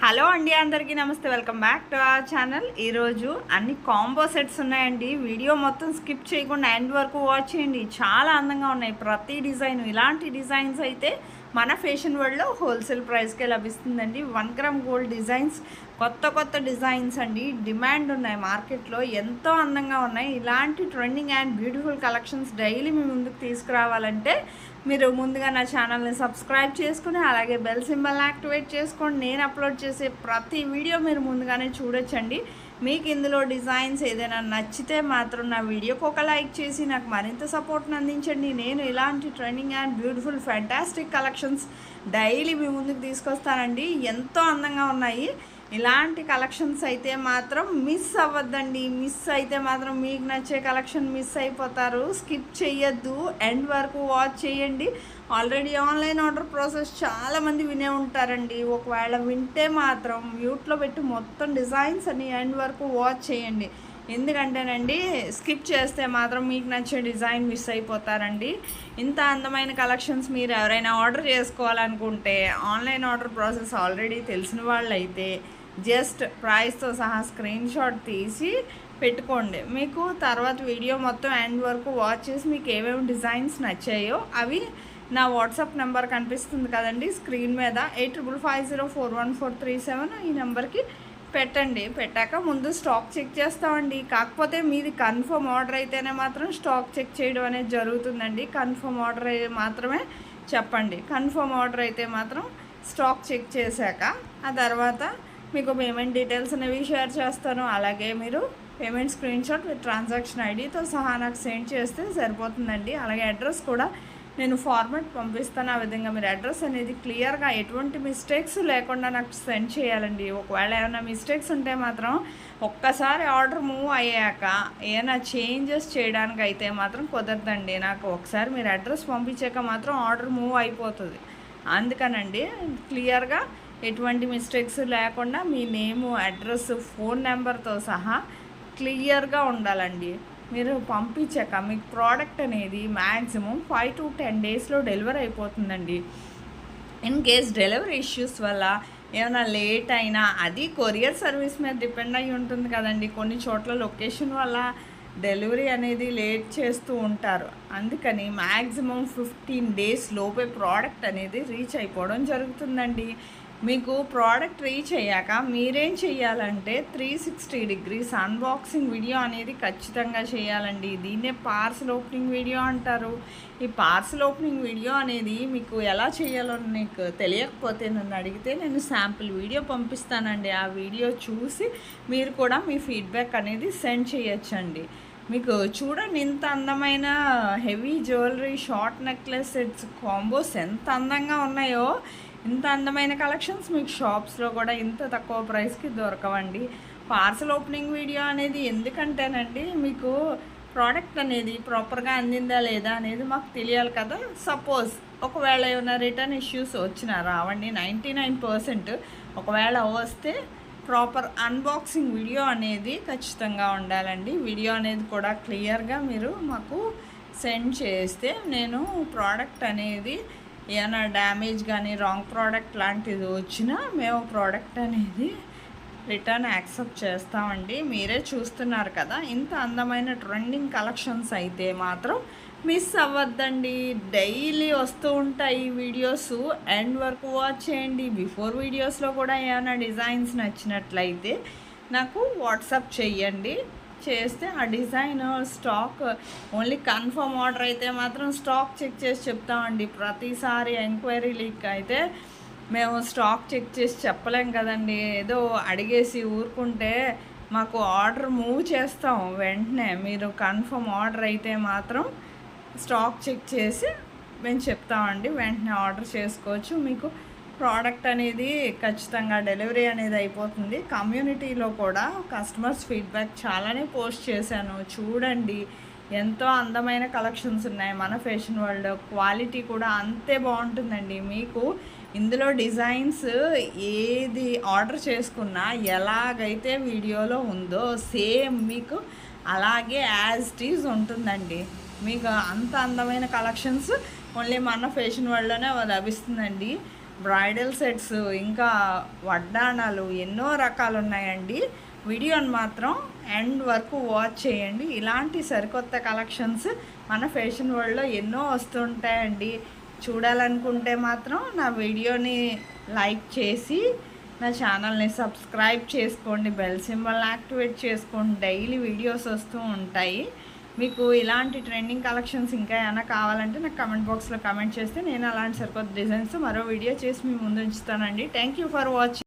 Hello అండి, అందరికీ నమస్తే. Welcome back to our channel. ఈరోజు అన్ని కాంబో సెట్స్ ఉన్నాయండి. వీడియో మొత్తం స్కిప్ చేయకుండా ఎండ్ వరకు వాచ్ చేయండి. చాలా అందంగా ఉన్నాయి ప్రతి డిజైన్. ఇలాంటి డిజైన్స్ అయితే మన ఫ్యాషన్ వరల్డ్లో హోల్సేల్ ప్రైస్కే లభిస్తుందండి. 1 గ్రామ్ గోల్డ్ డిజైన్స్, కొత్త డిజైన్స్ అండి. డిమాండ్ ఉన్నాయి మార్కెట్లో, ఎంతో అందంగా ఉన్నాయి. ఇలాంటి trending and beautiful collections daily మీ ముందుకు తీసుకురావాలంటే మీరు ముందుగా నా ఛానల్ని సబ్స్క్రైబ్ చేసుకుని అలాగే బెల్ సింబల్ యాక్టివేట్ చేసుకోండి. నేను అప్లోడ్ చేసే ప్రతి వీడియో మీరు ముందుగానే చూడొచ్చండి. మీకు ఇందులో డిజైన్స్ ఏదైనా నచ్చితే మాత్రం నా వీడియోకి ఒక లైక్ చేసి నాకు మరింత సపోర్ట్ని అందించండి. నేను ఇలాంటి trending and beautiful fantastic collections daily మీ ముందుకు తీసుకొస్తానండి. ఎంతో అందంగా ఉన్నాయి. ఇలాంటి కలెక్షన్స్ అయితే మాత్రం మిస్ అవ్వద్దండి. మిస్ అయితే మాత్రం మీకు నచ్చే కలెక్షన్ మిస్ అయిపోతారు. స్కిప్ చేయొద్దు, ఎండ్ వరకు వాచ్ చేయండి. ఆల్రెడీ ఆన్లైన్ ఆర్డర్ ప్రాసెస్ చాలామంది వినే ఉంటారండి. ఒకవేళ వింటే మాత్రం మ్యూట్లో పెట్టి మొత్తం డిజైన్స్ అని ఎండ్ వరకు వాచ్ చేయండి. ఎందుకంటేనండి స్కిప్ చేస్తే మాత్రం మీకు నచ్చే డిజైన్ మిస్ అయిపోతారండి. ఇంత అందమైన కలెక్షన్స్ మీరు ఎవరైనా ఆర్డర్ చేసుకోవాలనుకుంటే ఆన్లైన్ ఆర్డర్ ప్రాసెస్ ఆల్రెడీ తెలిసిన వాళ్ళైతే జస్ట్ ప్రైస్తో సహా స్క్రీన్ షాట్ తీసి పెట్టుకోండి. మీకు తర్వాత వీడియో మొత్తం ఎండ్ వరకు వాచ్ చేసి మీకు ఏమేమి డిజైన్స్ నచ్చాయో అవి నా వాట్సాప్ నెంబర్ కనిపిస్తుంది కదండి స్క్రీన్ మీద, 8550414437 ఈ నెంబర్కి పెట్టండి. పెట్టాక ముందు స్టాక్ చెక్ చేస్తామండి. కాకపోతే మీది కన్ఫర్మ్ ఆర్డర్ అయితేనే మాత్రం స్టాక్ చెక్ చేయడం అనేది జరుగుతుందండి. కన్ఫర్మ్ ఆర్డర్ మాత్రమే చెప్పండి. కన్ఫర్మ్ ఆర్డర్ అయితే మాత్రం స్టాక్ చెక్ చేశాక ఆ తర్వాత మీకు పేమెంట్ డీటెయిల్స్ అనేవి షేర్ చేస్తాను. అలాగే మీరు payment screen shot with transaction ఐడితో సహా నాకు సెండ్ చేస్తే సరిపోతుందండి. అలాగే అడ్రస్ కూడా నేను ఫార్మాట్ పంపిస్తాను. ఆ విధంగా మీరు అడ్రస్ అనేది క్లియర్గా ఎటువంటి మిస్టేక్స్ లేకుండా నాకు సెండ్ చేయాలండి. ఒకవేళ ఏమైనా మిస్టేక్స్ ఉంటే మాత్రం ఒక్కసారి ఆర్డర్ మూవ్ అయ్యాక ఏమైనా చేంజెస్ చేయడానికి అయితే మాత్రం కుదరదండి. నాకు ఒకసారి మీరు అడ్రస్ పంపించాక మాత్రం ఆర్డర్ మూవ్ అయిపోతుంది. అందుకనండి క్లియర్గా ఎటువంటి మిస్టేక్స్ లేకుండా మీ నేము, అడ్రస్, ఫోన్ నెంబర్తో సహా క్లియర్గా ఉండాలండి. మీరు పంపించాక మీకు ప్రోడక్ట్ అనేది మ్యాక్సిమం 5 to 10 డేస్లో డెలివరీ అయిపోతుందండి. ఇన్ కేస్ డెలివరీ ఇష్యూస్ వల్ల ఏమైనా లేట్ అయినా అది కొరియర్ సర్వీస్ మీద డిపెండ్ అయి ఉంటుంది కదండి. కొన్ని చోట్ల లొకేషన్ వల్ల డెలివరీ అనేది లేట్ చేస్తూ ఉంటారు. అందుకని మ్యాక్సిమం 15 డేస్ లోపే ప్రోడక్ట్ అనేది రీచ్ అయిపోవడం జరుగుతుందండి. మీకు ప్రోడక్ట్ రీచ్ అయ్యాక మీరేం చేయాలంటే 360 degrees అన్బాక్సింగ్ వీడియో అనేది ఖచ్చితంగా చేయాలండి. దీన్నే పార్సల్ ఓపెనింగ్ వీడియో అంటారు. ఈ పార్సల్ ఓపెనింగ్ వీడియో అనేది మీకు ఎలా చేయాలో మీకు తెలియకపోతే నన్ను అడిగితే నేను శాంపుల్ వీడియో పంపిస్తానండి. ఆ వీడియో చూసి మీరు కూడా మీ ఫీడ్బ్యాక్ అనేది సెండ్ చేయొచ్చండి. మీకు చూడండి ఇంత అందమైన heavy jewellery, short necklace sets combos ఎంత అందంగా ఉన్నాయో. ఇంత అందమైన కలెక్షన్స్ మీకు షాప్స్లో కూడా ఇంత తక్కువ ప్రైస్కి దొరకవండి. పార్సల్ ఓపెనింగ్ వీడియో అనేది ఎందుకంటేనండి మీకు ప్రోడక్ట్ అనేది ప్రాపర్గా అందిందా లేదా అనేది మాకు తెలియాలి కదా. సపోజ్ ఒకవేళ ఏమైనా రిటర్న్ ఇష్యూస్ వచ్చినా రావండి, 99%. ఒకవేళ వస్తే ప్రాపర్ అన్బాక్సింగ్ వీడియో అనేది ఖచ్చితంగా ఉండాలండి. వీడియో అనేది కూడా క్లియర్గా మీరు మాకు సెండ్ చేస్తే నేను ప్రోడక్ట్ అనేది ఏమైనా డ్యామేజ్ కానీ రాంగ్ ప్రోడక్ట్ లాంటిది వచ్చినా మేము ప్రోడక్ట్ అనేది రిటర్న్ యాక్సెప్ట్ చేస్తామండి. మీరే చూస్తున్నారు కదా ఇంత అందమైన ట్రెండింగ్ కలెక్షన్స్ అయితే మాత్రం మిస్ అవ్వద్దండి. డైలీ వస్తూ ఉంటాయి వీడియోస్, ఎండ్ వరకు వాచ్ చేయండి. బిఫోర్ వీడియోస్లో కూడా ఏమైనా డిజైన్స్ నచ్చినట్లయితే నాకు వాట్సాప్ చెయ్యండి. చేస్తే ఆ design stock only confirm order అయితే మాత్రం స్టాక్ చెక్ చేసి చెప్తామండి. ప్రతిసారి ఎంక్వైరీ లీక్ అయితే మేము స్టాక్ చెక్ చేసి చెప్పలేం కదండి. ఏదో అడిగేసి ఊరుకుంటే మాకు ఆర్డర్ మూవ్ చేస్తాం వెంటనే. మీరు కన్ఫర్మ్ ఆర్డర్ అయితే మాత్రం స్టాక్ చెక్ చేసి మేము చెప్తామండి. వెంటనే ఆర్డర్ చేసుకోవచ్చు. మీకు ప్రోడక్ట్ అనేది ఖచ్చితంగా డెలివరీ అనేది అయిపోతుంది. కమ్యూనిటీలో కూడా కస్టమర్స్ ఫీడ్బ్యాక్ చాలానే పోస్ట్ చేశాను. చూడండి ఎంతో అందమైన కలెక్షన్స్ ఉన్నాయి మన ఫ్యాషన్ వరల్డ్. క్వాలిటీ కూడా అంతే బాగుంటుందండి. మీకు ఇందులో డిజైన్స్ ఏది ఆర్డర్ చేసుకున్నా ఎలాగైతే వీడియోలో ఉందో సేమ్ మీకు అలాగే యాజ్ ఇట్ ఈజ్ ఉంటుందండి. మీకు అంత అందమైన కలెక్షన్స్ ఓన్లీ మన ఫ్యాషన్ వరల్డ్లోనే లభిస్తుందండి. బ్రైడల్ సెట్స్, ఇంకా వడ్డాణాలు, ఎన్నో రకాలు ఉన్నాయండి. వీడియోని మాత్రం ఎండ్ వరకు వాచ్ చేయండి. ఇలాంటి సరికొత్త కలెక్షన్స్ మన ఫ్యాషన్ వరల్డ్లో ఎన్నో వస్తుంటాయండి. చూడాలనుకుంటే మాత్రం నా వీడియోని లైక్ చేసి నా ఛానల్ని సబ్స్క్రైబ్ చేసుకోండి, బెల్ సింబల్ని యాక్టివేట్ చేసుకోండి. డైలీ వీడియోస్ వస్తూ ఉంటాయి. మీకు ఇలాంటి ట్రెండింగ్ కలెక్షన్స్ ఇంకా ఏమైనా కావాలంటే నాకు కమెంట్ బాక్స్లో కమెంట్ చేస్తే నేను అలాంటి సరికొత్త డిజైన్స్ మరో వీడియో చేసి మీ ముందు ఉంచుతానండి. Thank you for watching.